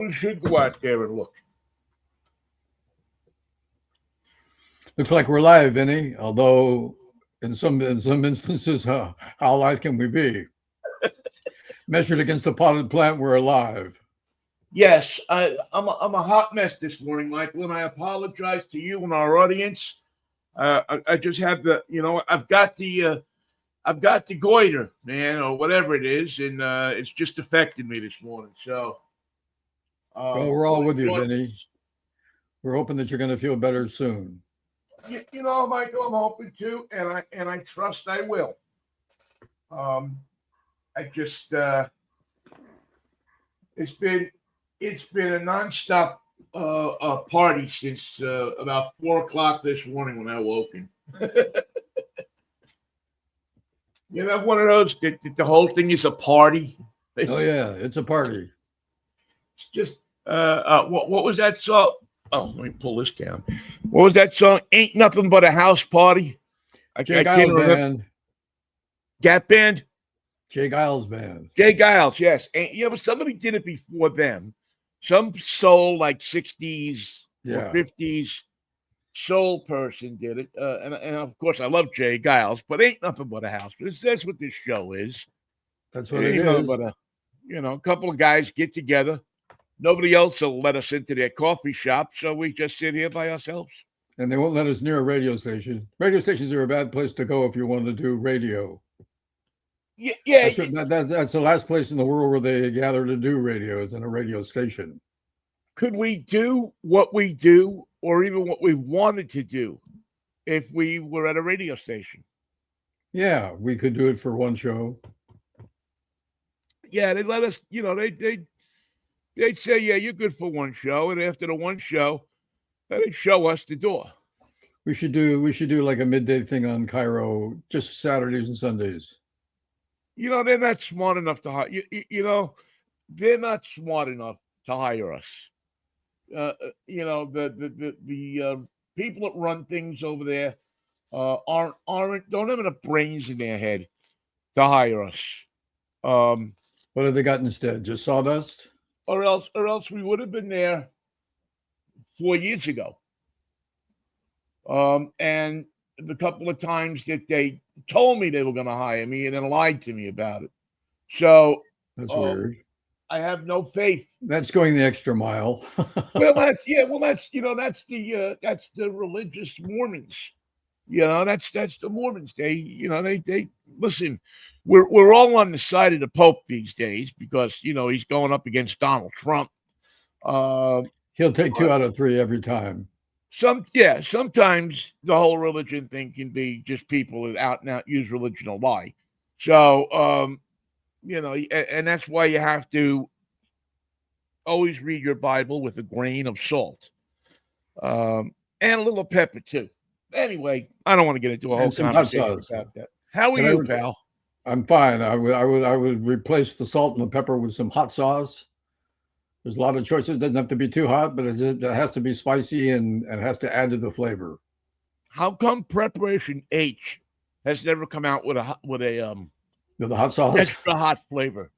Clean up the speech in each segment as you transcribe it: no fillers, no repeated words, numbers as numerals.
We should go out there and look. Looks like we're live, Vinnie. Although in some instances, how live can we be? Measured against a potted plant, we're alive. Yes, I'm a hot mess this morning, Michael, and I apologize to you and our audience. I just have I've got the goiter, man, or whatever it is, and it's just affected me this morning. So, Well, we're all with you, Vinnie. We're hoping that you're going to feel better soon. Michael, I'm hoping to, and I trust I will. I just it's been a nonstop party since about 4 o'clock this morning when I woke. You know, one of those that the whole thing is a party. Oh yeah, it's a party. It's just what was that song? Oh, let me pull this down. What was that song? Ain't nothing but a house party. I can't remember. Band. Gap Band. Jay Giles Band. Jay Giles, yes. And but somebody did it before them. Some soul like 60s or 50s soul person did it. And of course I love Jay Giles, but ain't nothing but a house. But that's what this show is. That's what it is. But a couple of guys get together. Nobody else will let us into their coffee shop, so we just sit here by ourselves. And they won't let us near a radio station. Radio stations are a bad place to go if you want to do radio. Yeah. That's the last place in the world where they gather to do radio is in a radio station. Could we do what we do or even what we wanted to do if we were at a radio station? Yeah, we could do it for one show. Yeah, they let us, they'd say, yeah, you're good for one show. And after the one show, they'd show us the door. We should do like a midday thing on Cairo, just Saturdays and Sundays. They're not smart enough to hire. They're not smart enough to hire us. The people that run things over there don't have enough brains in their head to hire us. What have they got instead? Just sawdust? Or else we would have been there 4 years ago. And the couple of times that they told me they were going to hire me and then lied to me about it. So that's weird. I have no faith. That's going the extra mile. That's the religious Mormons. That's the Mormons. They listen. We're all on the side of the Pope these days because he's going up against Donald Trump. He'll take 2 out of 3 every time. Sometimes the whole religion thing can be just people that out and out use religion to lie. So, and that's why you have to always read your Bible with a grain of salt, and a little pepper too. Anyway, I don't want to get into a whole conversation about that. How are you, pal? I'm fine. I would replace the salt and the pepper with some hot sauce. There's a lot of choices. It doesn't have to be too hot, but it has to be spicy and it has to add to the flavor. How come Preparation H has never come out with a hot sauce, extra hot flavor?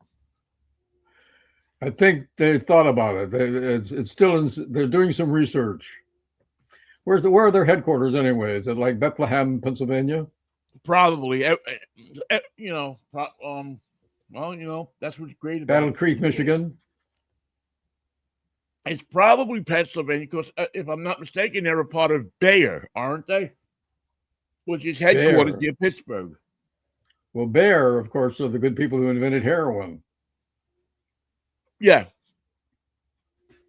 I think they thought about it. It's still they're doing some research. Where are their headquarters anyway? Is it like Bethlehem, Pennsylvania? Probably. That's what's great about Battle Creek, Michigan. It's probably Pennsylvania because, if I'm not mistaken, they're a part of Bayer, aren't they? Which is headquartered near Pittsburgh. Well, Bayer, of course, are the good people who invented heroin. Yeah.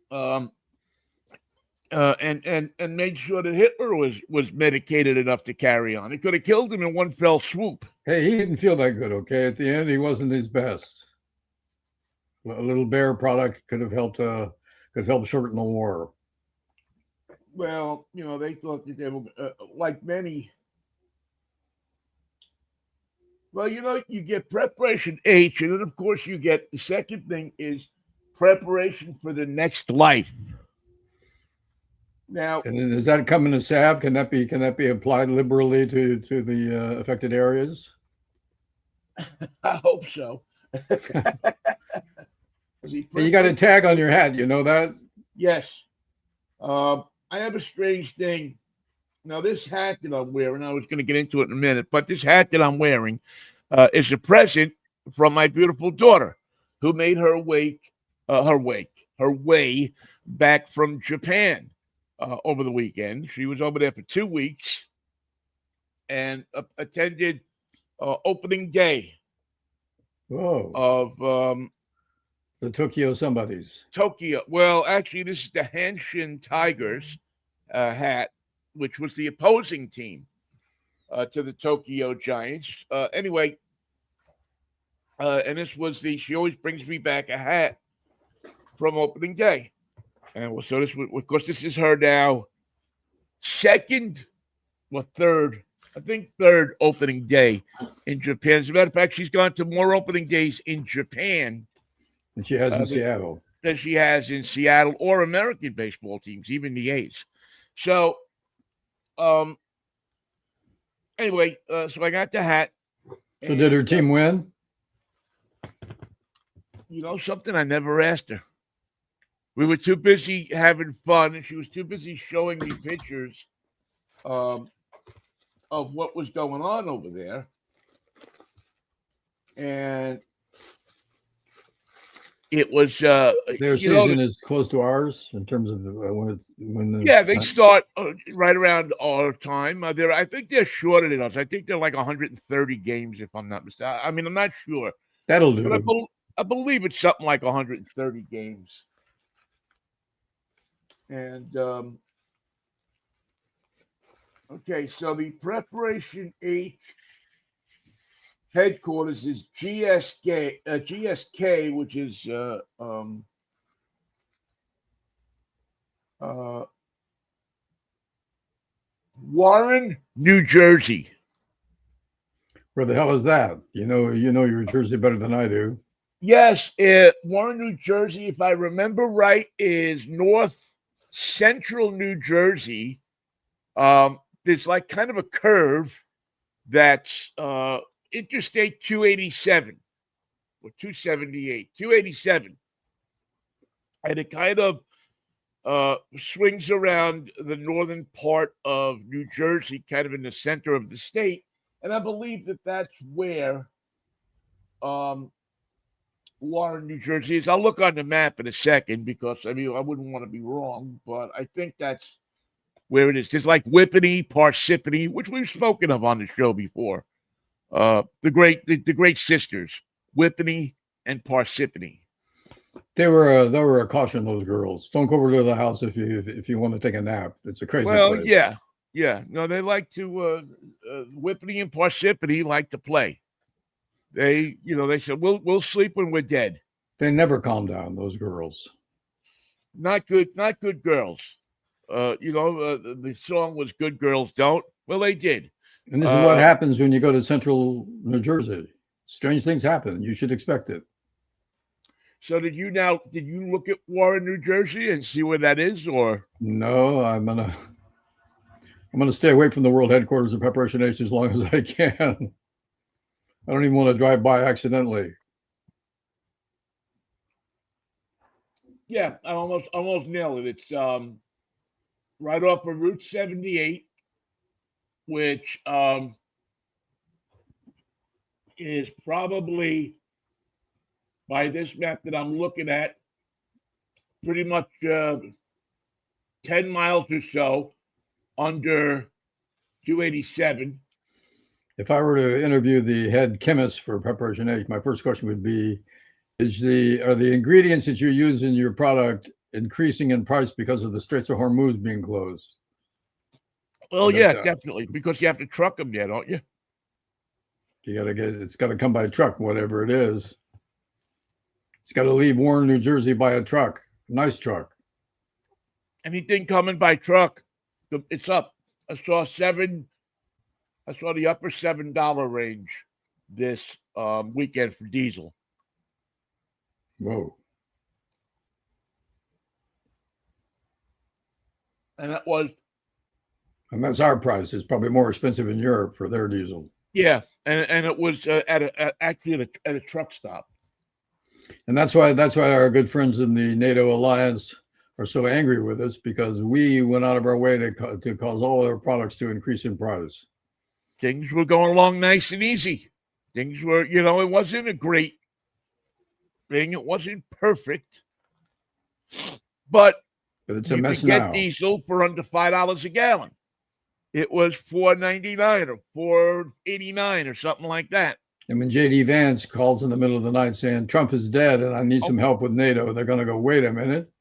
And made sure that Hitler was medicated enough to carry on. It could have killed him in one fell swoop. Hey, he didn't feel that good, okay? At the end, he wasn't his best. A little Bayer product could have helped shorten the war. Well, they thought that they were like many. Well, you get Preparation H, and then, of course, you get the second thing is preparation for the next life. Now, and does that come in a salve? Can that be applied liberally to the affected areas? I hope so. Hey, you got a tag on your hat. You know that? Yes. I have a strange thing. Now, this hat that I'm wearing, I was going to get into it in a minute, but this hat that I'm wearing is a present from my beautiful daughter, who made her way back from Japan over the weekend. She was over there for 2 weeks and attended opening day Whoa. of The Tokyo somebodies. Tokyo. Well, actually, this is the Hanshin Tigers hat, which was the opposing team to the Tokyo Giants. Anyway, and this was she always brings me back a hat from opening day. And so this, of course, this is her now second or third, I think third opening day in Japan. As a matter of fact, she's gone to more opening days in Japan And she has in Seattle. Than she has in Seattle or American baseball teams, even the A's. So, anyway, so I got the hat. So did her team win? You know something? I never asked her. We were too busy having fun, and she was too busy showing me pictures of what was going on over there. And it was their season is close to ours in terms of they start right around our time. I think they're shorter than us. I think they're like 130 games, if I'm not mistaken. I mean, I'm not sure. That'll do. But I believe it's something like 130 games. And okay, so the Preparation H headquarters is GSK, which is Warren, New Jersey. Where the hell is that? You know your Jersey better than I do. Yes, Warren, New Jersey, if I remember right, is north central New Jersey. There's like kind of a curve that's Interstate 287 or 278, 287. And it kind of swings around the northern part of New Jersey, kind of in the center of the state. And I believe that that's where Warren, New Jersey is. I'll look on the map in a second because, I mean, I wouldn't want to be wrong, but I think that's where it is. There's like Whippany, Parsippany, which we've spoken of on the show before. The great sisters, Whippany and Parsippany. They were a caution, those girls. Don't go over to the house if you want to take a nap. It's a crazy place. Yeah. No, they like to Whippany and Parsippany like to play. They said we'll sleep when we're dead. They never calm down, those girls. Not good girls. The song was "Good Girls Don't." Well, they did. And this is what happens when you go to central New Jersey. Strange things happen. You should expect it. So did you look at Warren, New Jersey and see where that is, or? No, I'm gonna stay away from the world headquarters of Preparation H as long as I can. I don't even want to drive by accidentally. Yeah, I almost nailed it. It's right off of Route 78, which is probably, by this map that I'm looking at, pretty much 10 miles or so under 287. If I were to interview the head chemist for Preparation H, my first question would be, are the ingredients that you use in your product increasing in price because of the Straits of Hormuz being closed? Well, yeah, definitely, because you have to truck them there, don't you? It's got to come by truck, whatever it is. It's got to leave Warren, New Jersey by a truck, nice truck. Anything coming by truck, it's up. I saw the upper $7 range this weekend for diesel. Whoa. And that's our price. It's probably more expensive in Europe for their diesel. Yeah, and it was actually at a truck stop. And that's why our good friends in the NATO alliance are so angry with us, because we went out of our way to cause all our products to increase in price. Things were going along nice and easy. Things were, it wasn't a great thing. It wasn't perfect, but it's a you mess could get now. diesel for under $5 a gallon. It was $4.99 or $4.89 or something like that. And when J.D. Vance calls in the middle of the night saying Trump is dead and I need some help with NATO, they're going to go, wait a minute.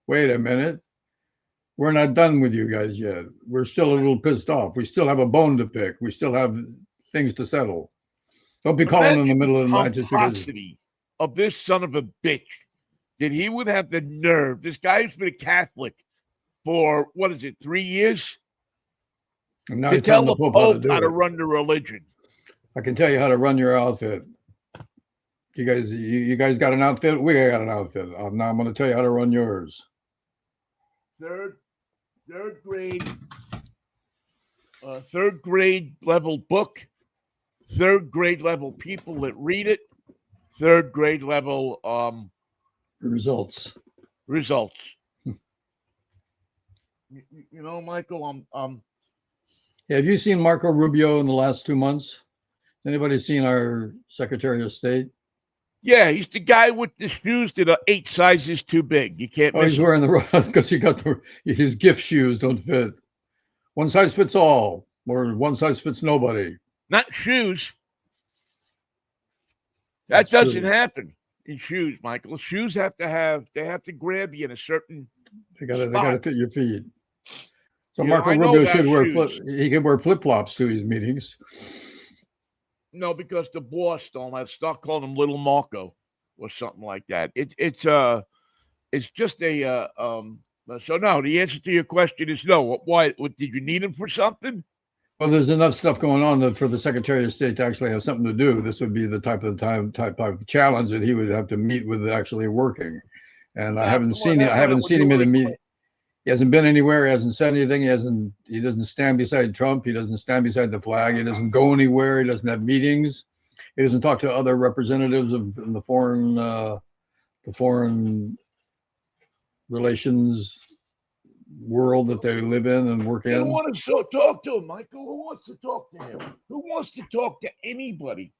We're not done with you guys yet. We're still a little pissed off. We still have a bone to pick. We still have things to settle. Don't be calling in the middle of the night just because. Of this son of a bitch, that he would have the nerve. This guy's been a Catholic for, 3 years? And now to tell the Pope how to run the religion. I can tell you how to run your outfit. You guys got an outfit? We got an outfit. Now I'm going to tell you how to run yours. Third grade level book, third grade level people that read it, third grade level results. Michael, have you seen Marco Rubio in the last 2 months? Anybody seen our Secretary of State? Yeah, he's the guy with the shoes that are 8 sizes too big. You can't. He's wearing the wrong, because he got his gift shoes don't fit. One size fits all, or one size fits nobody. Not shoes. That doesn't happen in shoes, Michael. Shoes have to grab you in a certain. They got to fit your feet. So Marco Rubio should wear he can wear flip flops to his meetings. No, because the boss don't. I start calling him Little Marco or something like that. It's just a So no, the answer to your question is no. Why? Did you need him for something? Well, there's enough stuff going on for the Secretary of State to actually have something to do. This would be the type of challenge that he would have to meet with actually working. And I haven't seen him in a meeting. He hasn't been anywhere. He hasn't said anything. He doesn't stand beside Trump. He doesn't stand beside the flag. He doesn't go anywhere. He doesn't have meetings. He doesn't talk to other representatives of the foreign relations world that they live in and work in. You want to talk to him, Michael? Who wants to talk to him? Who wants to talk to anybody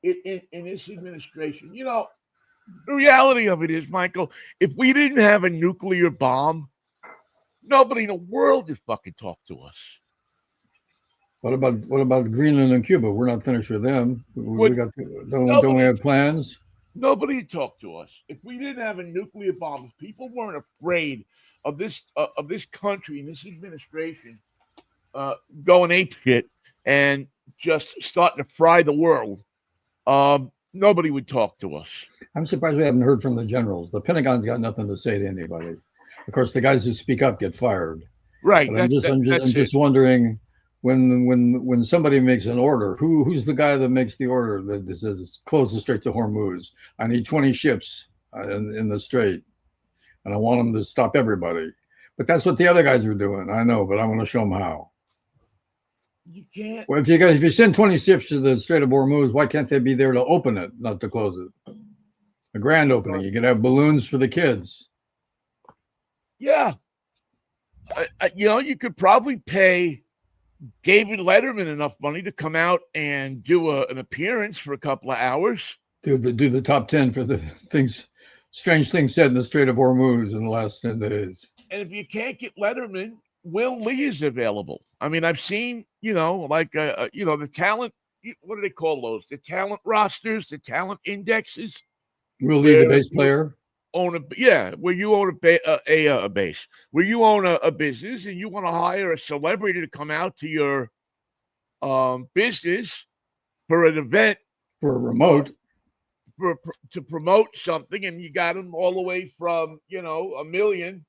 in this administration? The reality of it is, Michael, if we didn't have a nuclear bomb, nobody in the world would fucking talk to us. What about Greenland and Cuba? We're not finished with them. Don't we have plans? Nobody talked to us. If we didn't have a nuclear bomb, if people weren't afraid of this country and this administration going apeshit and just starting to fry the world, nobody would talk to us. I'm surprised we haven't heard from the generals. The Pentagon's got nothing to say to anybody. Of course, the guys who speak up get fired. Right. I'm just wondering, when somebody makes an order, who's the guy that makes the order that says close the Straits of Hormuz? I need 20 ships in the strait, and I want them to stop everybody. But that's what the other guys are doing. I know, but I want to show them how. You can't. Well, if you send 20 ships to the Strait of Hormuz, why can't they be there to open it, not to close it? A grand opening. You could have balloons for the kids. Yeah. You could probably pay David Letterman enough money to come out and do an appearance for a couple of hours. Do the top 10 for the strange things said in the Strait of Hormuz in the last 10 days. And if you can't get Letterman, Will Lee is available. I mean, I've seen, the talent. What do they call those? The talent rosters, the talent indexes. Will Lee, the bass player. Where you own a base, where you own a business and you want to hire a celebrity to come out to your business for an event, for a remote, to promote something, and you got them all the way from $1 million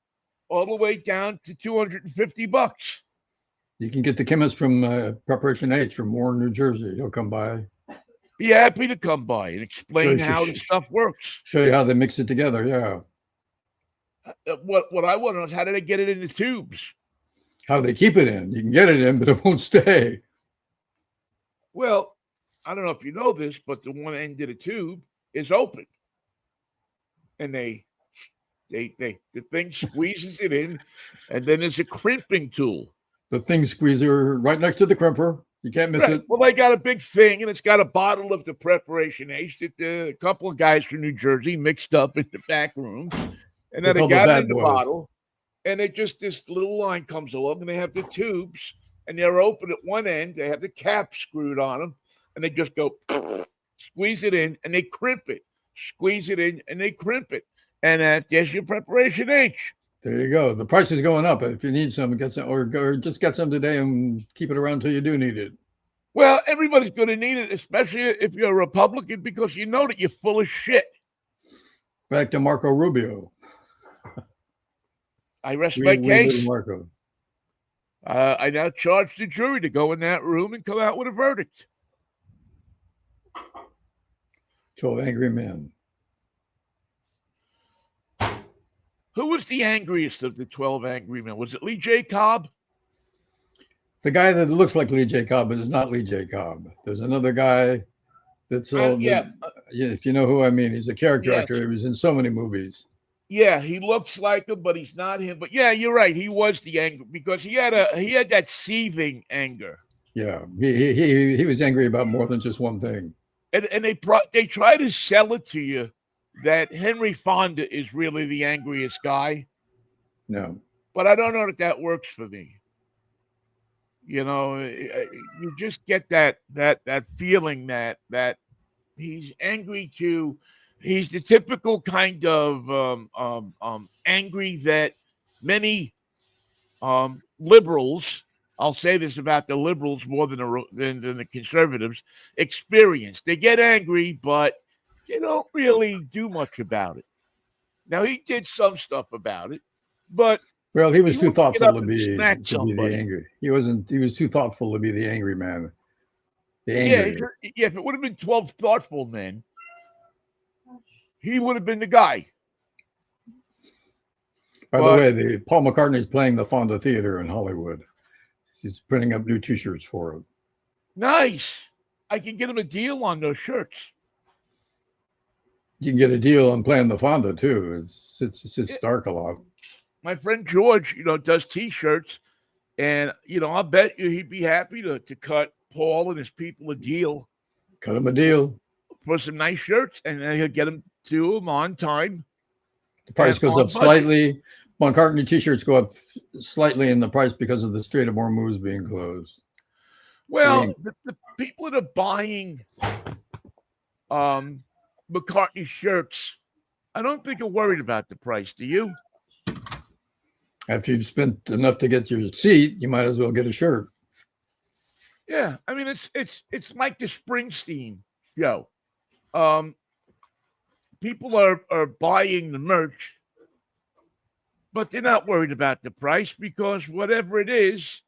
all the way down to $250. You can get the chemist from Preparation H from Warren, New Jersey. He'll come by. Be happy to come by and explain how the stuff works. Show you how they mix it together. Yeah. What I want to know is, how do they get it in the tubes? How they keep it in? You can get it in, but it won't stay. Well, I don't know if you know this, but the one end of the tube is open. and the thing squeezes it in, and then there's a crimping tool. The thing squeezer right next to the crimper. You can't miss it. Well, they got a big thing, and it's got a bottle of the preparation H that a couple of guys from New Jersey mixed up in the back room, and then they got it in the bottle, and this little line comes along, and they have the tubes, and they're open at one end. They have the cap screwed on them, and they just go squeeze it in, and they crimp it. Squeeze it in, and they crimp it, and there's your preparation H. There you go. The price is going up. If you need some, get some, or just get some today and keep it around until you do need it. Well, everybody's going to need it, especially if you're a Republican, because you know that you're full of shit. Back to Marco Rubio. I rest my case. Marco. I now charge the jury to go in that room and come out with a verdict. 12 angry men. Who was the angriest of the 12 angry men? Was it Lee J. Cobb? The guy that looks like Lee J. Cobb, but is not Lee J. Cobb. There's another guy that's if you know who I mean. He's a character actor. He was in so many movies. Yeah, he looks like him, but he's not him. But yeah, you're right. He was the anger because he had that seething anger. Yeah, he was angry about more than just one thing. And they try to sell it to you that Henry Fonda is really the angriest guy. No. But I don't know that works for me. You know, you just get that feeling that he's angry to. He's the typical kind of angry that many liberals. I'll say this about the liberals more than the conservatives experience. They get angry, but they don't really do much about it. Now, he did some stuff about it, but he was too thoughtful to be the angry. He was too thoughtful to be the angry man. If it would have been 12 thoughtful men, he would have been the guy. By the way, Paul McCartney is playing the Fonda Theater in Hollywood. He's printing up new T-shirts for it. Nice. I can get him a deal on those shirts. You can get a deal on playing the Fonda too. It's dark a lot. My friend George, does T-shirts, and I'll bet you he'd be happy to cut Paul and his people a deal. Cut him a deal for some nice shirts, and then he'll get them to him on time. The price goes up slightly. McCartney T-shirts go up slightly in the price because of the Strait of Hormuz being closed. Well, the people that are buying McCartney shirts, I don't think are worried about the price. Do you? After you've spent enough to get your seat, you might as well get a shirt. Yeah, I mean it's like the Springsteen show. People are buying the merch, but they're not worried about the price because whatever it is,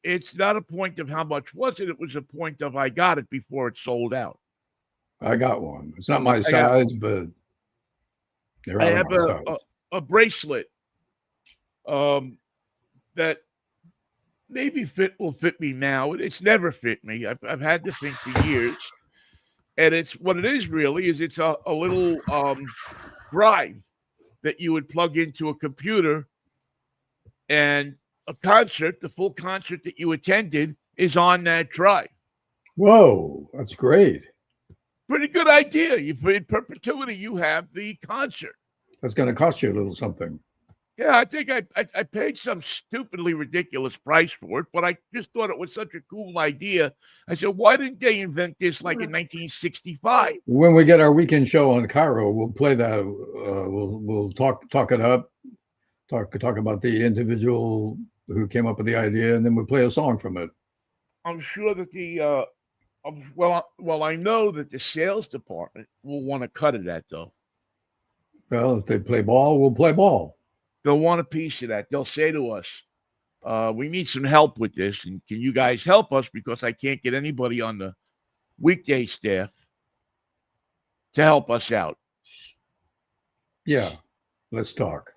it's not a point of how much was it. It was a point of I got it before it sold out. I got one. It's not my size, but I have a bracelet that maybe will fit me now. It's never fit me. I've had this thing for years. And it's what it is really is it's a little drive that you would plug into a computer, and a concert, the full concert that you attended, is on that drive. Whoa, that's great. Pretty good idea. In perpetuity, you have the concert. That's going to cost you a little something. Yeah, I think I paid some stupidly ridiculous price for it, but I just thought it was such a cool idea. I said, why didn't they invent this like in 1965? When we get our weekend show on Cairo, we'll play that. We'll talk it up, talk about the individual who came up with the idea, and then we'll play a song from it. I'm sure that I know that the sales department will want to cut it at though. Well, if they play ball, we'll play ball. They'll want a piece of that. They'll say to us, we need some help with this. And can you guys help us? Because I can't get anybody on the weekday staff to help us out. Yeah, let's talk.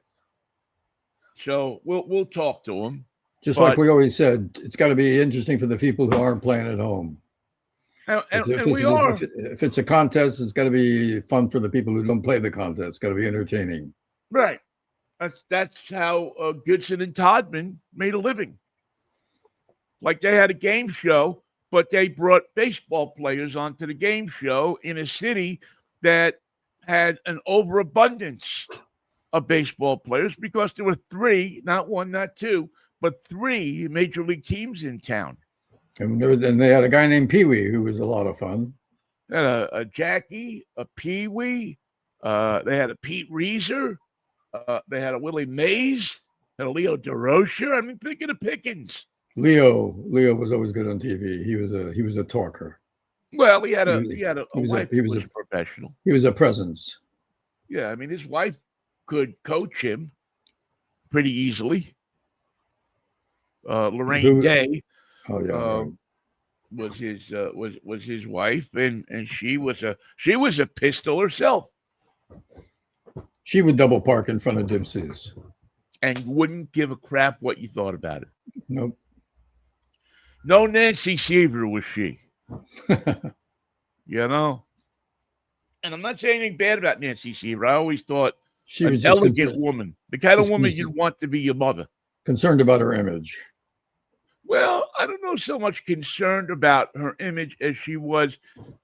So we'll talk to them. Just like we always said, it's got to be interesting for the people who aren't playing at home. And we are if it's a contest, it's got to be fun for the people who don't play the contest. It's got to be entertaining. right. That's how Goodson and Todman made a living. Like they had a game show, but they brought baseball players onto the game show in a city that had an overabundance of baseball players because there were three, not one, not two, but three major league teams in town. And they had a guy named Pee Wee who was a lot of fun. They had a Jackie, a Pee Wee, they had a Pete Reeser, they had a Willie Mays, and a Leo DeRocher. I mean, think of the pickings. Leo was always good on TV. He was a talker. Well, he had a wife who was a professional. He was a presence. Yeah, I mean, his wife could coach him pretty easily. Lorraine Day was his wife, and she was a pistol herself. She would double park in front of Dipsy's and wouldn't give a crap what you thought about it. Nope. No Nancy Seaver was she. You know? And I'm not saying anything bad about Nancy Seaver. I always thought she was an elegant woman. The kind of woman you'd want to be your mother. Concerned about her image. Well, I don't know so much concerned about her image as she was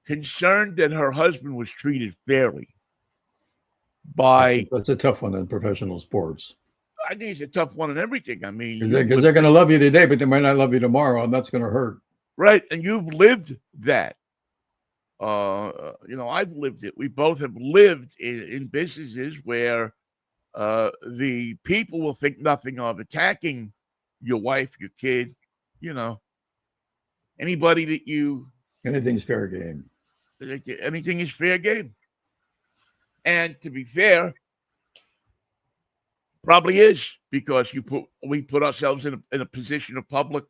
concerned that her husband was treated fairly. That's a tough one in professional sports. I think it's a tough one in everything. I mean, because they're going to love you today, but they might not love you tomorrow, and that's going to hurt. Right, and you've lived that. I've lived it. We both have lived in businesses where the people will think nothing of attacking your wife, your kid, anybody that you. Anything's fair game. Anything is fair game. And to be fair, probably is because we put ourselves in a position of public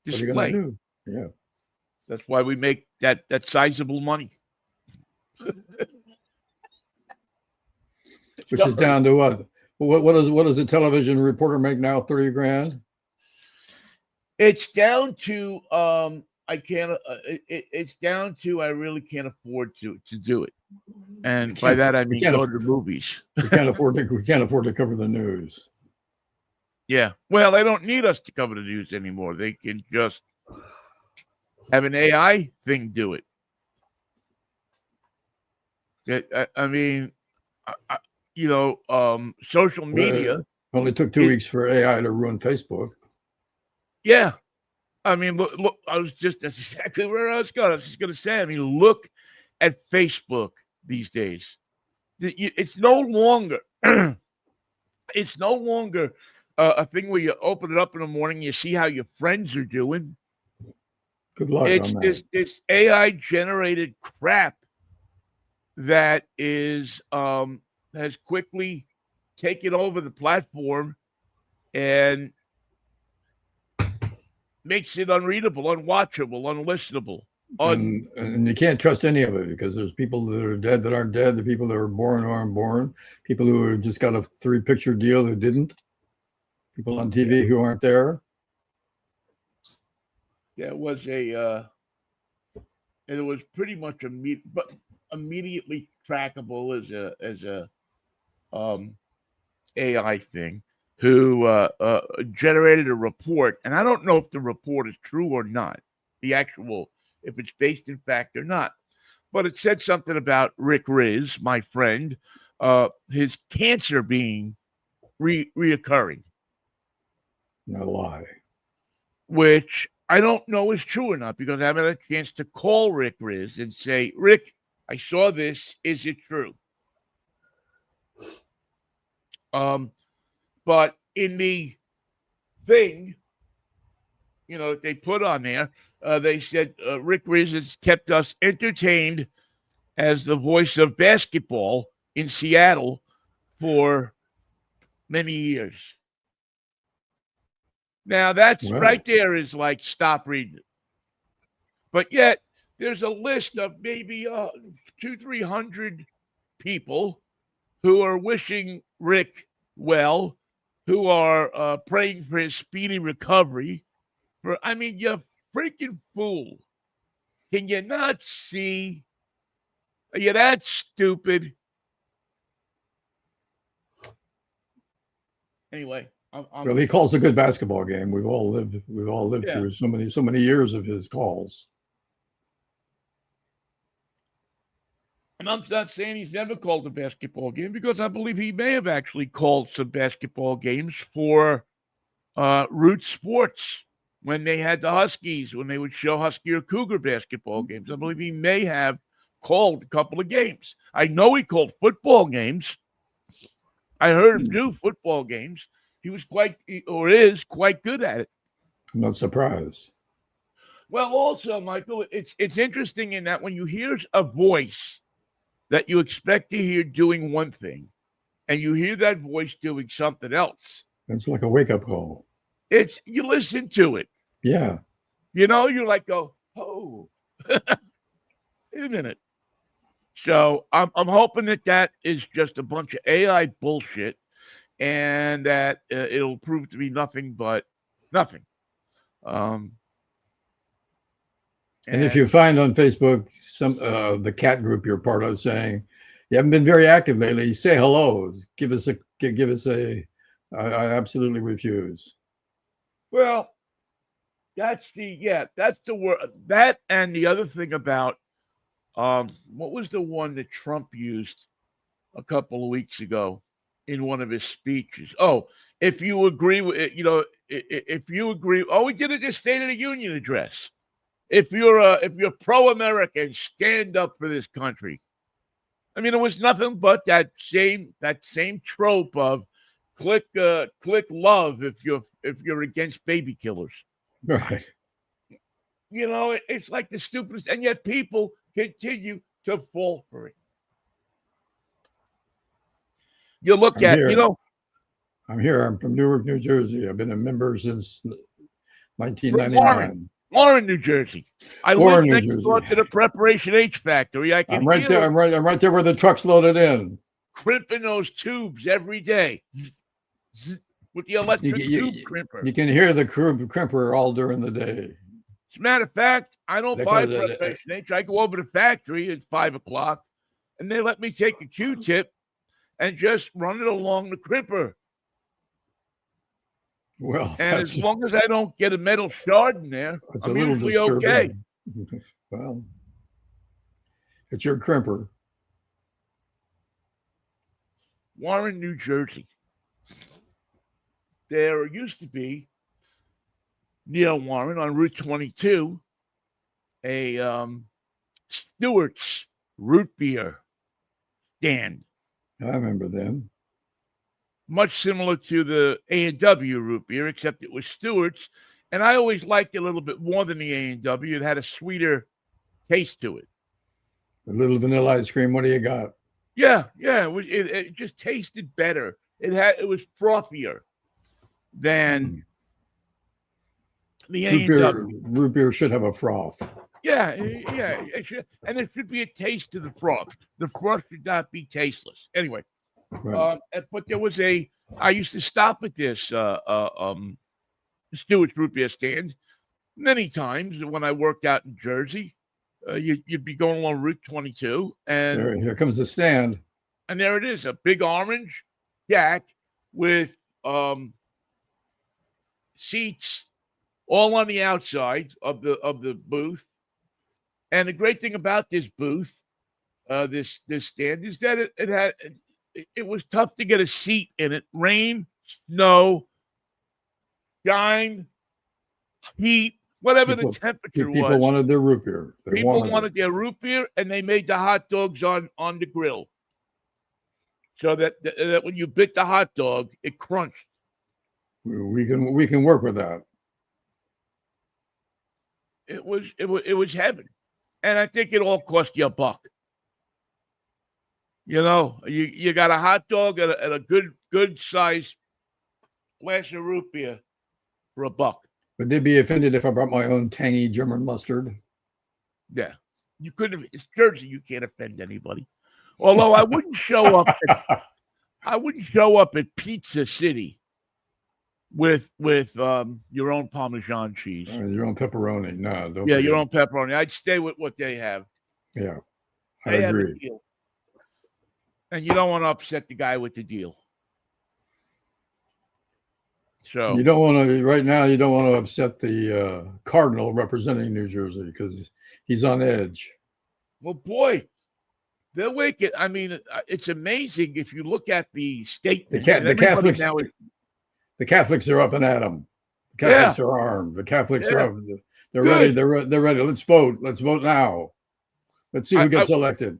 display. Yeah. That's why we make that sizable money. Which is down to what? What does a television reporter make now? $30,000? It's down to it's down to I really can't afford to do it. And by that I mean go to the movies. We can't afford to cover the news. Yeah. Well, they don't need us to cover the news anymore. They can just have an AI thing do it. Social media. It only took 2 weeks for AI to ruin Facebook. Yeah. I mean, look, that's exactly where I was going. I was just going to say, I mean, look at Facebook these days. It's no longer a thing where you open it up in the morning, you see how your friends are doing. Good luck. It's this AI generated crap that is has quickly taken over the platform and makes it unreadable, unwatchable, unlistenable. And you can't trust any of it because there's people that are dead that aren't dead, the people that are born who aren't born, people who just got a 3-picture deal who didn't, people on TV who aren't there. Yeah, it was and it was pretty much immediately trackable as a AI thing. Who generated a report, and I don't know if the report is true or not, if it's based in fact or not, but it said something about Rick Riz, my friend, his cancer being reoccurring. No lie. Which I don't know is true or not because I haven't had a chance to call Rick Riz and say, Rick, I saw this. Is it true? But in the thing, that they put on there, they said Rick Riz has kept us entertained as the voice of basketball in Seattle for many years. Now, that's right there is like, stop reading it. But yet, there's a list of maybe 200-300 people who are wishing Rick well, who are praying for his speedy recovery. You freaking fool. Can you not see? Are you that stupid? Anyway, Well, he calls a good basketball game. We've all lived Yeah. through so many years of his calls. And I'm not saying he's never called a basketball game, because I believe he may have actually called some basketball games for Root Sports when they had the Huskies, when they would show Husky or Cougar basketball games. I believe he may have called a couple of games. I know he called football games. I heard him do football games. He was is quite good at it. I'm not surprised. Well, also, Michael, it's interesting in that when you hear a voice that you expect to hear doing one thing, and you hear that voice doing something else, It's like a wake-up call. You listen to it. Yeah. You're like, oh, wait a minute. So I'm hoping that is just a bunch of AI bullshit, and that it'll prove to be nothing but nothing. And if you find on Facebook some the cat group you're part of saying you haven't been very active lately, say hello. Give us a. I absolutely refuse. Well, that's the word. That, and the other thing about what was the one that Trump used a couple of weeks ago in one of his speeches? Oh, if you agree with it, if you agree. Oh, we did it in the State of the Union address. If you're pro-American, stand up for this country. I mean, it was nothing but that same trope of click love if you're against baby killers. Right. It's like the stupidest, and yet people continue to fall for it. You look at, I'm here. I'm from Newark, New Jersey. I've been a member since 1999. Warren, New Jersey. I live next door to the Preparation H factory. I'm right there. I'm right there where the truck's loaded in. Crimping those tubes every day with the electric tube crimper. You can hear the crimper all during the day. As a matter of fact, I don't buy Preparation H. I go over to the factory at 5:00, and they let me take a Q-tip and just run it along the crimper. Well, and as long as I don't get a metal shard in there, I'm usually okay. Well, it's your crimper. Warren, New Jersey. There used to be, near Warren on Route 22, a Stewart's root beer stand. I remember them. Much similar to the A&W root beer, except it was Stewart's. And I always liked it a little bit more than the A&W. It had a sweeter taste to it. A little vanilla ice cream. What do you got? Yeah. It just tasted better. It was frothier than the A&W. Root beer should have a froth. Yeah. It should, and there should be a taste to the froth. The froth should not be tasteless. Anyway. Right. But there was I used to stop at this Stewart's root beer stand many times when I worked out in Jersey. You'd be going along Route 22, and here comes the stand, and there it is, a big orange jack with seats all on the outside of the booth. And the great thing about this booth, this stand, is that it was tough to get a seat in it. Rain, snow, shine, heat, whatever the temperature was. People wanted their root beer. People wanted their root beer, and they made the hot dogs on the grill. So that when you bit the hot dog, it crunched. We can work with that. It was heaven. And I think it all cost you $1. You got a hot dog and a good size glass of root beer for $1. Would they be offended if I brought my own tangy German mustard? Yeah, you couldn't. It's Jersey. You can't offend anybody. Although I wouldn't show up. I wouldn't show up at Pizza City with your own Parmesan cheese. Your own pepperoni. No, don't Yeah, forget. your own pepperoni. I'd stay with what they have. Yeah, I They have a agree. deal, and you don't want to upset the guy with the deal. So You don't want to right now. You don't want to upset the cardinal representing New Jersey because he's on edge. well, boy, they're wicked. I mean, it's amazing if you look at the statements. And The everybody Catholics now is, the Catholics are up and at him. The Catholics are armed. The Catholics are up. They're ready. They're ready. Let's vote. Let's vote now. Let's see who gets elected.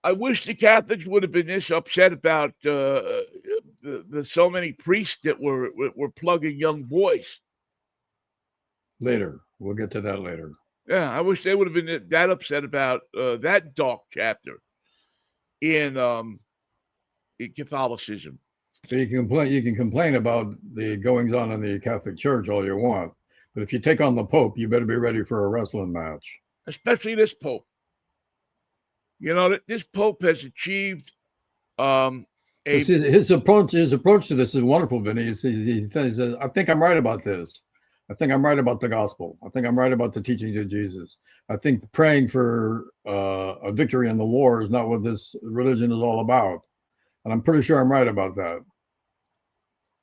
I wish the Catholics would have been this upset about the so many priests that were plugging young boys. Later, we'll get to that later. Yeah, I wish they would have been that upset about that dark chapter in Catholicism. So you can complain about the goings on in the Catholic Church all you want, but if you take on the Pope, you better be ready for a wrestling match. Especially this Pope. You know, this Pope has achieved his approach to this is wonderful, Vinnie. He says, I think I'm right about this. I think I'm right about the gospel. I think I'm right about the teachings of Jesus. I think praying for a victory in the war is not what this religion is all about. And I'm pretty sure I'm right about that.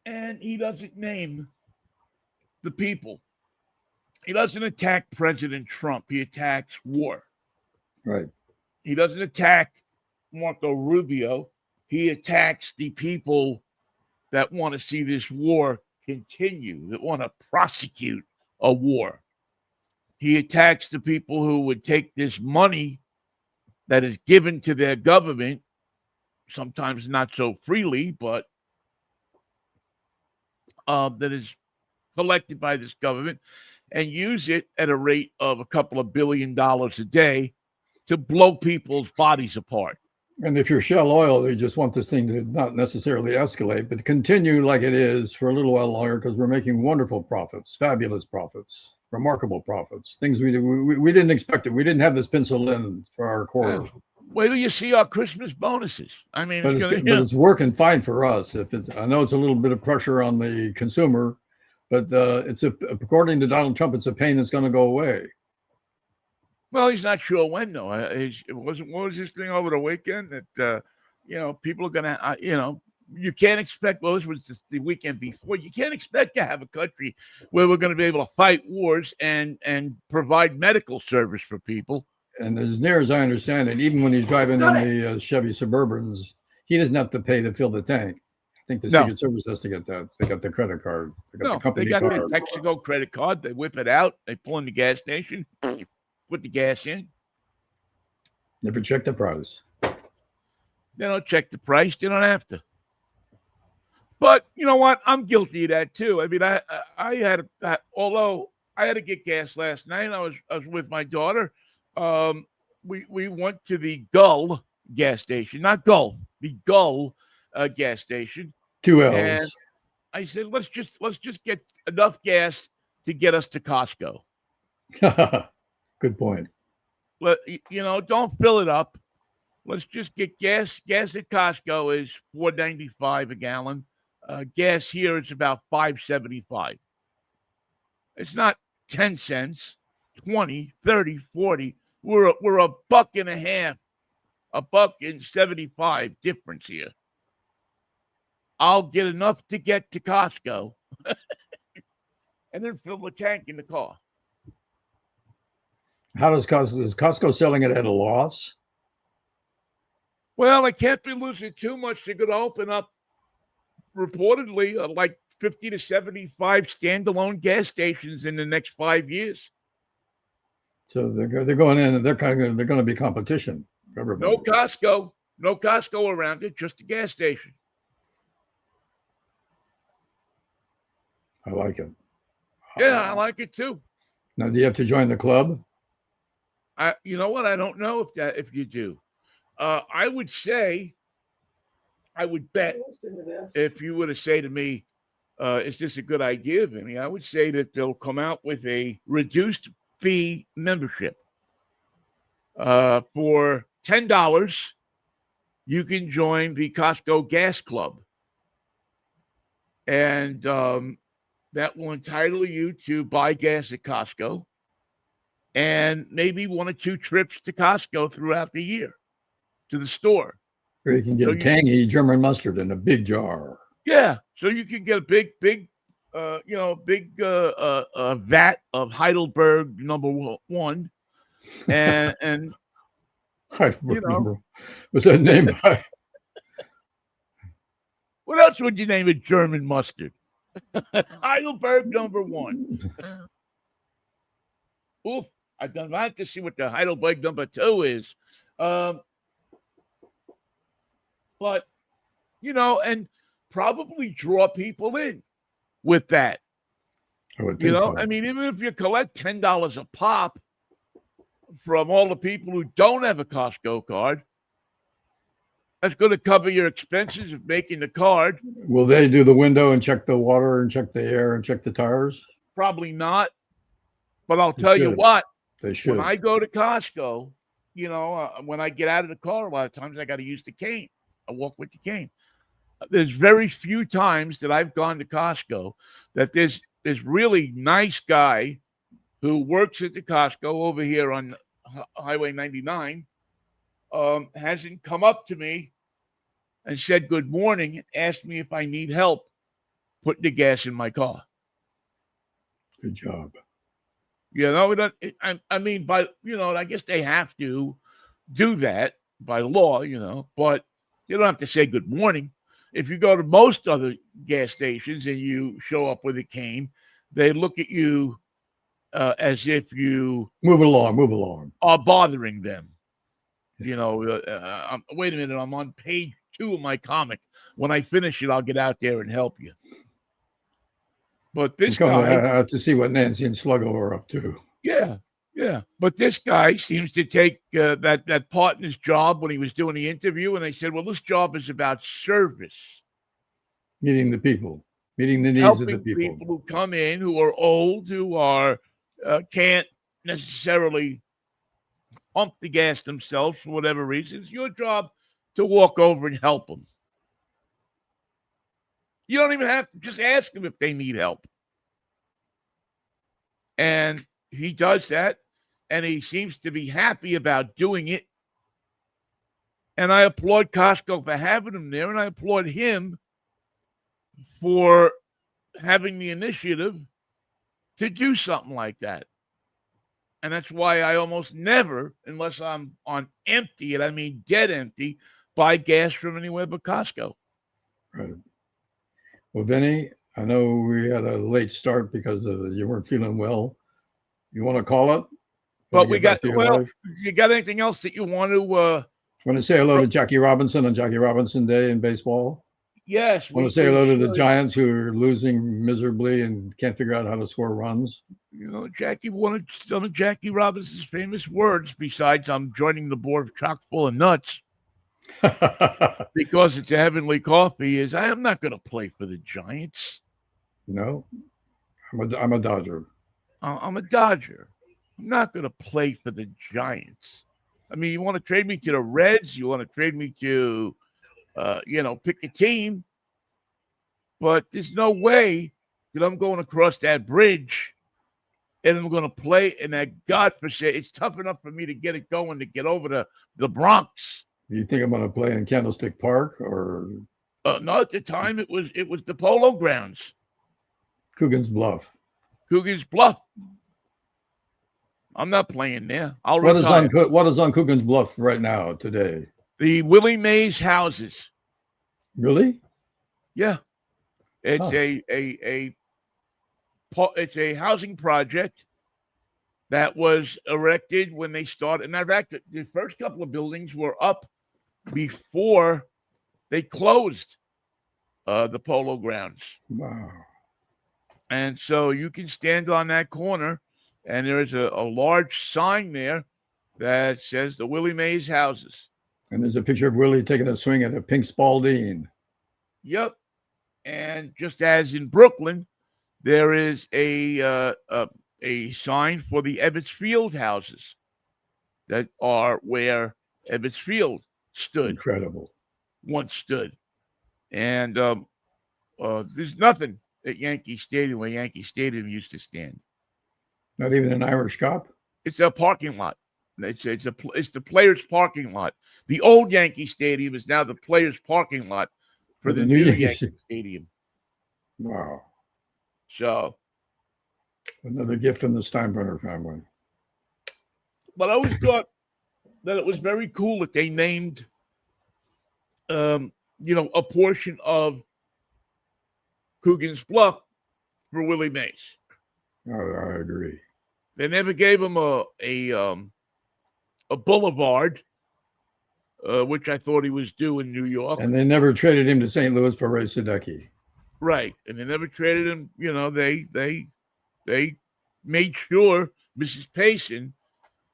And he doesn't name the people. He doesn't attack President Trump. He attacks war. Right. He doesn't attack Marco Rubio. He attacks the people that want to see this war continue, that want to prosecute a war. He attacks the people who would take this money that is given to their government, sometimes not so freely, but that is collected by this government, and use it at a rate of a couple of $1 billion a day to blow people's bodies apart. And if you're Shell Oil, they just want this thing to not necessarily escalate, but to continue like it is for a little while longer because we're making wonderful profits, fabulous profits, remarkable profits, things we didn't expect it. We didn't have this penciled in for our quarter. Wait till you see our Christmas bonuses. I mean, but it's working fine for us. I know it's a little bit of pressure on the consumer, but according to Donald Trump, it's a pain that's going to go away. Well, he's not sure when, though. What was this thing over the weekend that, people are going to, you can't expect, well, this was just the weekend before. You can't expect to have a country where we're going to be able to fight wars and provide medical service for people. And as near as I understand it, even when he's driving in the Chevy Suburbans, he doesn't have to pay to fill the tank. I think the Secret Service has to get that. They got the credit card. They got the company card. They got the Texaco credit card. They whip it out. They pull in the gas station. Put the gas in. Never check the price. They don't check the price. They don't have to. But you know what? I'm guilty of that too. I mean, I had although I had to get gas last night. I was with my daughter. We went to the Gull gas station, not Gull, the Gull gas station. 2 L's. And I said, let's just get enough gas to get us to Costco. Good point. Well, don't fill it up. Let's just get gas. Gas at Costco is $4.95 a gallon. Gas here is about $5.75. It's not 10 cents, 20, 30, 40. We're $1.50, $1.75 difference here. I'll get enough to get to Costco and then fill the tank in the car. How is Costco selling it at a loss? Well, I can't be losing too much. They're going to open up reportedly like 50 to 75 standalone gas stations in the next 5 years. So they're going in and they're going to be competition for everybody. No Costco around it, just a gas station. I like it. Yeah, I like it too. Now, do you have to join the club? You know what? I don't know if you do. I would bet if you were to say to me, is this a good idea, Vinny? I would say that they'll come out with a reduced fee membership. For $10, you can join the Costco Gas Club. and that will entitle you to buy gas at Costco and maybe one or two trips to Costco throughout the year to the store. Or you can So get tangy German mustard in a big jar. yeah, so you can get a big vat of Heidelberg #1, and Heidelberg number. Was that named by? What else would you name a German mustard? Heidelberg #1. Oof, I'd like to see what the Heidelberg #2 is. But, and probably draw people in with that. I would think so. I mean, even if you collect $10 a pop from all the people who don't have a Costco card, that's going to cover your expenses of making the card. Will they do the window and check the water and check the air and check the tires? Probably not. But I'll tell you what. They should. When I go to Costco, when I get out of the car, a lot of times I got to use the cane. I walk with the cane. There's very few times that I've gone to Costco that there's this really nice guy who works at the Costco over here on Highway 99 hasn't come up to me and said good morning and asked me if I need help putting the gas in my car. Good job. I mean, I guess they have to do that by law, but you don't have to say good morning. If you go to most other gas stations and you show up with a cane, they look at you as if you move along are bothering them. Wait a minute, I'm on page 2 of my comic. When I finish it, I'll get out there and help you. But this guy to see what Nancy and Sluggo are up to. Yeah. But this guy seems to take that part in his job when he was doing the interview, and they said, "Well, this job is about service, meeting the people, meeting the needs helping of the people who come in, who are old, who are can't necessarily pump the gas themselves for whatever reason. It's your job to walk over and help them. You don't even have to just ask them if they need help." And he does that, and he seems to be happy about doing it. And I applaud Costco for having him there, and I applaud him for having the initiative to do something like that. And that's why I almost never, unless I'm on empty, and I mean dead empty, buy gas from anywhere but Costco. Right. Well, Vinnie, I know we had a late start because you weren't feeling well. You want to call it? But you got anything else that you want to? Want to say hello to Jackie Robinson on Jackie Robinson Day in baseball? Yes. Want to say hello to the Giants who are losing miserably and can't figure out how to score runs? Jackie wanted some of Jackie Robinson's famous words besides "I'm joining the board of chock full of nuts." Because it's a heavenly coffee, is I am not going to play for the Giants. No, I'm a Dodger. I'm a Dodger. I'm not going to play for the Giants. I mean, you want to trade me to the Reds? You want to trade me to, pick a team? But there's no way that I'm going across that bridge and I'm going to play in that godforsaken. It's tough enough for me to get it going to get over to the Bronx. You think I'm going to play in Candlestick Park or? No, at the time it was the Polo Grounds. Coogan's Bluff. I'm not playing there. What is on Coogan's Bluff right now today? The Willie Mays houses. Really? Yeah. It's it's a housing project that was erected when they started. And in fact, the first couple of buildings were up before they closed the Polo Grounds. Wow. And so you can stand on that corner, and there is a large sign there that says the Willie Mays houses. And there's a picture of Willie taking a swing at a pink Spalding. Yep. And just as in Brooklyn, there is a sign for the Ebbets Field houses that are where Ebbets Field stood. Incredible. Once stood. And there's nothing at Yankee Stadium where Yankee Stadium used to stand. Not even an Irish cop? It's a parking lot. It's the players' parking lot. The old Yankee Stadium is now the players' parking lot for the new Yankee Stadium. Wow. So another gift from the Steinbrenner family. But I always thought that it was very cool that they named, a portion of Coogan's Bluff for Willie Mays. Oh, I agree. They never gave him a boulevard, which I thought he was due in New York. And they never traded him to St. Louis for Ray Sadecki. Right, and they never traded him. They made sure Mrs. Payson,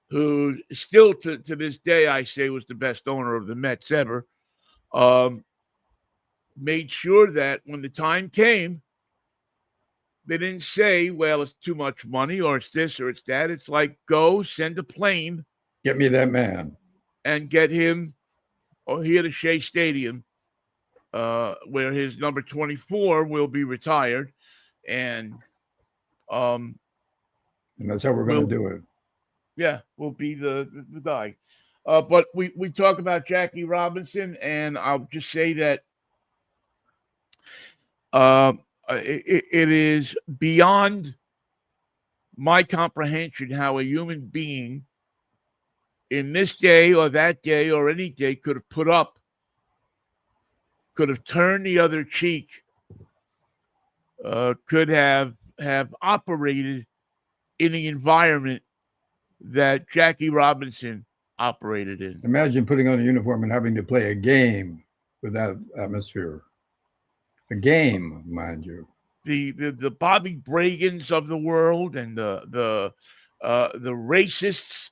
who still to this day I say was the best owner of the Mets ever, made sure that when the time came, they didn't say, well, it's too much money or it's this or it's that. It's like, go send a plane. Get me that man. And get him here to Shea Stadium, where his number 24 will be retired. And that's how we're going to do it. Yeah, will be the guy. But we talk about Jackie Robinson, and I'll just say that it is beyond my comprehension how a human being in this day or that day or any day could have turned the other cheek, could have operated in the environment that Jackie Robinson operated in. Imagine putting on a uniform and having to play a game with that atmosphere. A game, mind you. The Bobby Bragans of the world and the racists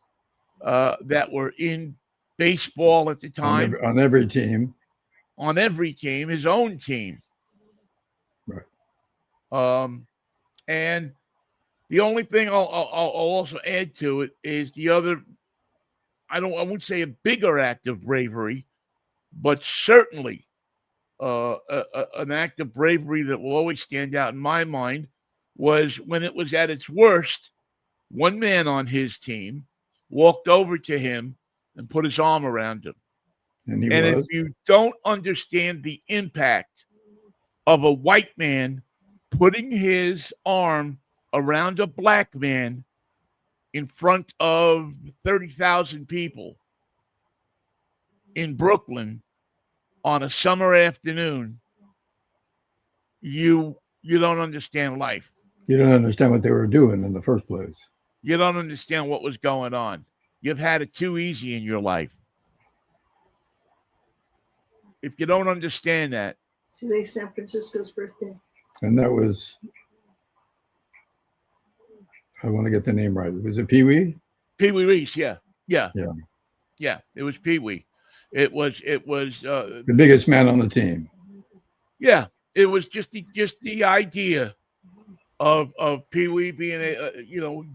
that were in baseball at the time. On every team. On every team, his own team. Right. And the only thing I'll also add to it is the other, I won't say a bigger act of bravery, but certainly an act of bravery that will always stand out in my mind was when it was at its worst, one man on his team walked over to him and put his arm around him. And if you don't understand the impact of a white man putting his arm around a black man in front of 30,000 people in Brooklyn on a summer afternoon, you don't understand life. You don't understand what they were doing in the first place. You don't understand what was going on. You've had it too easy in your life. If you don't understand that. Today's San Francisco's birthday. And that was, I want to get the name right. Was it Pee Wee? Pee Wee Reese, yeah. It was Pee Wee. It was the biggest man on the team. Yeah, it was just the idea of Pee Wee being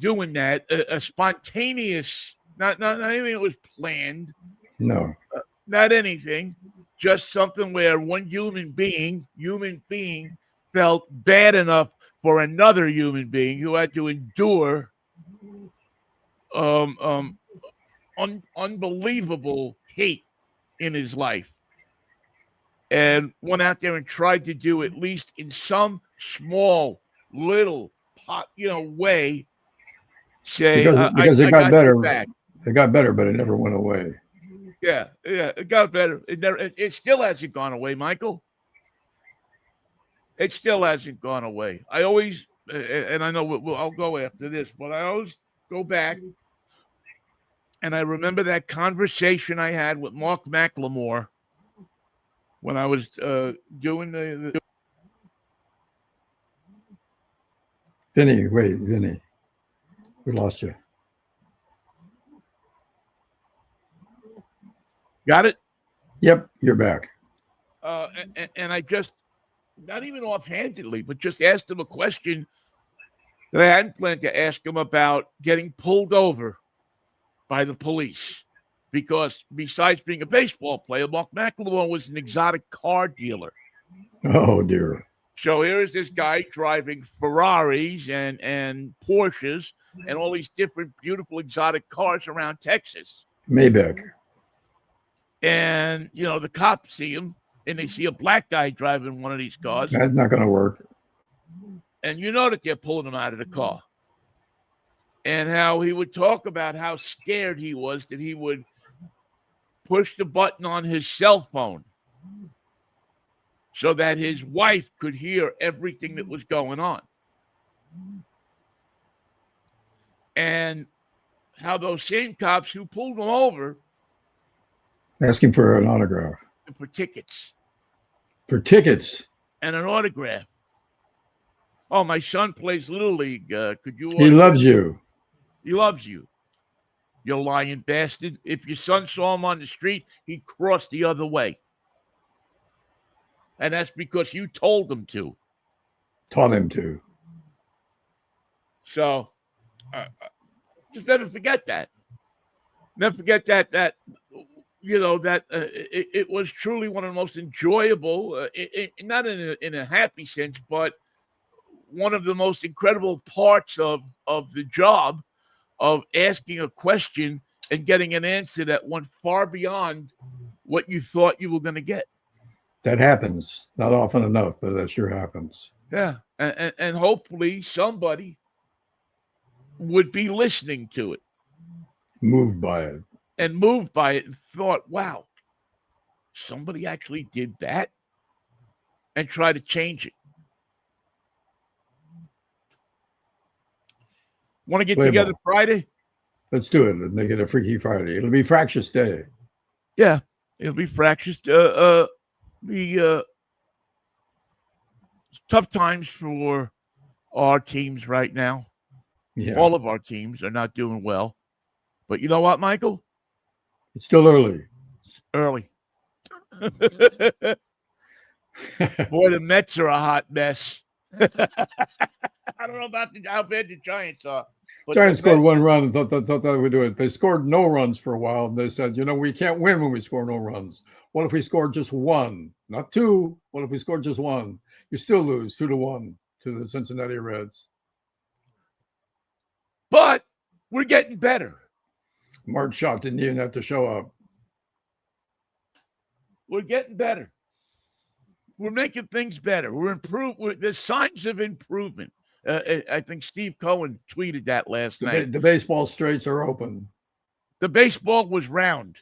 doing that, a spontaneous, not anything that was planned. No, not anything. Just something where one human being felt bad enough for another human being who had to endure unbelievable hate in his life, and went out there and tried to do at least in some small little way. Say because it got better. It got better, but it never went away. Yeah, it got better. It still hasn't gone away, Michael. It still hasn't gone away. I always, and I know I'll go after this, but I always go back, and I remember that conversation I had with Mark McLemore when I was doing the Vinnie, we lost you. Got it? Yep, you're back. And I just, not even offhandedly, but just asked him a question that I hadn't planned to ask him about getting pulled over by the police. Because besides being a baseball player, Mark McLemore was an exotic car dealer. Oh, dear. So here is this guy driving Ferraris and Porsches and all these different beautiful exotic cars around Texas. Maybach. And, the cops see him and they see a black guy driving one of these cars. That's not going to work. And you know that they're pulling him out of the car. And how he would talk about how scared he was that he would push the button on his cell phone so that his wife could hear everything that was going on. And how those same cops who pulled him over Asking for an autograph. for tickets For tickets. and an autograph. Oh, my son plays Little League. Could you? He loves you. He loves you. You lying bastard. If your son saw him on the street, he'd cross the other way. And that's because you told him to. Taught him to. So, just never forget that. Never forget that it was truly one of the most enjoyable, not in a happy sense, but one of the most incredible parts of the job of asking a question and getting an answer that went far beyond what you thought you were going to get. That happens. Not often enough, but that sure happens. Yeah. And hopefully somebody would be listening to it. Moved by it. And moved by it and thought, wow, somebody actually did that, and try to change it. Want to get together Friday? Let's do it. Let's make it a Freaky Friday. It'll be Fractious Day. Yeah, it'll be Fractious. Tough times for our teams right now. Yeah. All of our teams are not doing well. But you know what, Michael? It's still early. It's early. Boy, the Mets are a hot mess. I don't know about how bad the Giants are. Giants scored one run and thought they would do it. They scored no runs for a while. And they said, we can't win when we score no runs. What if we scored just one? Not two. What if we scored just one? You still lose 2-1 to the Cincinnati Reds. But we're getting better. Mark Schott didn't even have to show up. We're getting better. We're making things better. We're improving. There's signs of improvement. I think Steve Cohen tweeted that last night. The baseball straights are open. The baseball was round.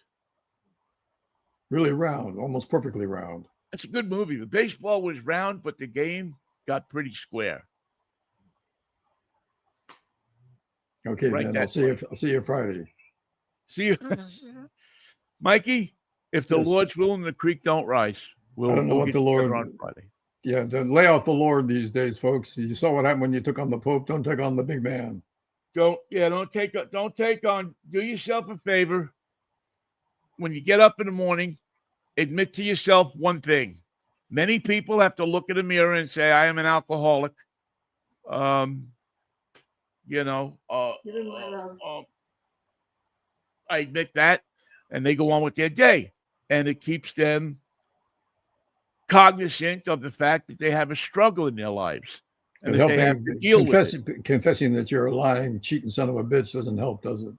Really round, almost perfectly round. It's a good movie. The baseball was round, but the game got pretty square. Okay, man. I'll see you Friday. See you, Mikey. If the Lord's willing, the creek don't rise. I don't know what the Lord on Friday. Yeah, lay off the Lord these days, folks. You saw what happened when you took on the Pope. Don't take on the big man. Don't take on. Do yourself a favor. When you get up in the morning, admit to yourself one thing. Many people have to look in the mirror and say, "I am an alcoholic." I admit that, and they go on with their day, and it keeps them cognizant of the fact that they have a struggle in their lives and that they have to deal with it. Confessing that you're a lying, cheating son of a bitch doesn't help, does it?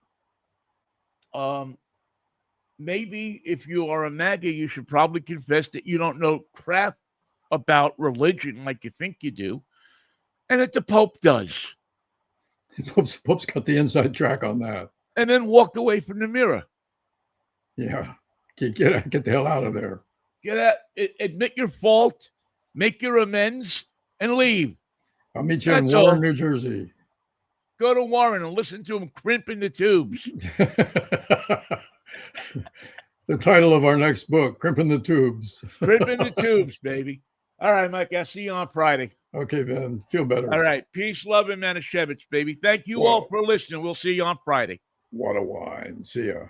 Maybe if you are a MAGA, you should probably confess that you don't know crap about religion like you think you do, and that the Pope does. Pope's got the inside track on that. And then walk away from the mirror. Yeah. Get the hell out of there. Get out, admit your fault, make your amends, and leave. I'll meet you in Warren, New Jersey. Go to Warren and listen to him crimp in the tubes. The title of our next book, Crimp in the Tubes. Crimp in the tubes, baby. All right, Mike, I'll see you on Friday. Okay, man. Feel better. All right. Peace, love, and Manischewitz, baby. Thank you all for listening. We'll see you on Friday. What a wine. See ya.